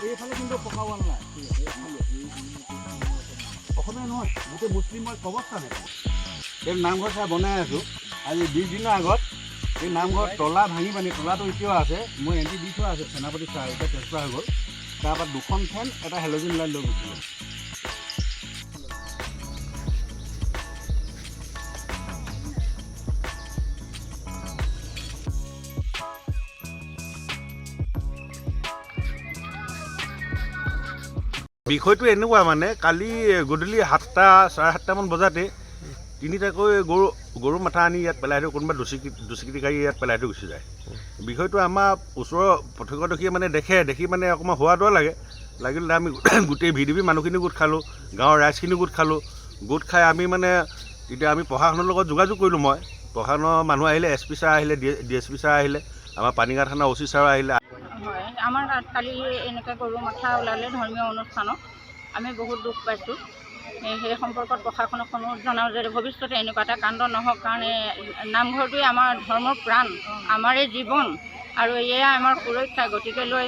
এইফালে কিন্তু পকা ৱাল নাই অসমীয়া নহয় গোটেই মুছলিমৰ অৱস্থা নাই এই নামঘৰ চাই বনাই আছোঁ আজি 20 দিনৰ আগত এই নামঘৰ তলা ভাঙি পানি তলাটো এতিয়াও আছে মই এণ্টি দি থোৱা আছে সেনাপতি চাহ এতিয়া ট্ৰেন্সফাৰ হৈ গ'ল তাৰপৰা 2খন ফেন এটা হেল'জিন লাইট লৈ গৈছিলোঁ বিষয়টো এনেকুৱা মানে কালি গধূলি 7টা 7:30মান বজাতে তিনিটাকৈ গৰু মাথা আনি ইয়াত পেলাই থৈ কোনোবা দুষ্কৃতিকাৰী ইয়াত পেলাই থৈ গুচি যায় বিষয়টো আমাৰ ওচৰৰ প্ৰত্যক্ষদৰ্শীয়ে মানে দেখি মানে অকণমান হোৱা দৰ লাগিলে আমি গোটেই VDP মানুহখিনি গোট খালোঁ গাঁৱৰ ৰাইজখিনি গোট খালোঁ গোট খাই আমি মানে এতিয়া আমি প্ৰশাসনৰ লগত যোগাযোগ কৰিলোঁ মই প্ৰশাসনৰ মানুহ আহিলে SP ছাৰ আহিলে DSP ছাৰ আহিলে আমাৰ পানীগাঁও থানা OC ছাৰ আহিলে হয় আমাৰ কালি এনেকৈ গৰু মাথা ওলালে ধৰ্মীয় অনুষ্ঠানত আমি বহুত দুখ পাইছোঁ সেই সম্পৰ্কত প্ৰশাসনক অনুৰোধ জনাওঁ যে ভৱিষ্যতে এনেকুৱা এটা কাণ্ড নহওক কাৰণ নামঘৰটোৱে আমাৰ ধৰ্মৰ প্ৰাণ আমাৰে জীৱন আৰু এয়া আমাৰ সুৰক্ষা গতিকে লৈ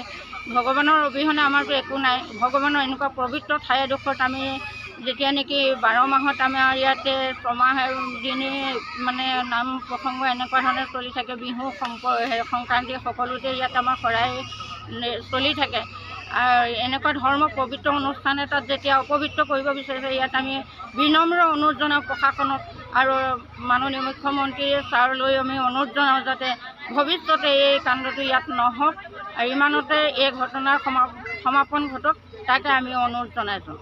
ভগৱানৰ অবিহনে আমাৰতো একো নাই ভগৱানৰ এনেকুৱা পবিত্ৰ ঠাই এডোখৰত আমি যেতিয়া নেকি 12 মাহত আমাৰ ইয়াতে ছমাহ দিনে মানে নাম প্ৰসংগ এনেকুৱা ধৰণে চলি থাকে বিহু সংক্ৰান্তি সকলোতে ইয়াত আমাৰ শৰাই চলি থাকে আৰু এনেকুৱা ধৰ্মৰ পবিত্ৰ অনুষ্ঠান এটাত যেতিয়া অপবিত্ৰ কৰিব বিচাৰিছে ইয়াত আমি বিনম্ৰ অনুৰোধ জনাওঁ প্ৰশাসনক আৰু মাননীয় মুখ্যমন্ত্ৰী ছাৰলৈ আমি অনুৰোধ জনাওঁ যাতে ভৱিষ্যতে এই কাণ্ডটো ইয়াত নহওক আৰু ইমানতে এই ঘটনাৰ সমাপন ঘটক তাকে আমি অনুৰোধ জনাইছোঁ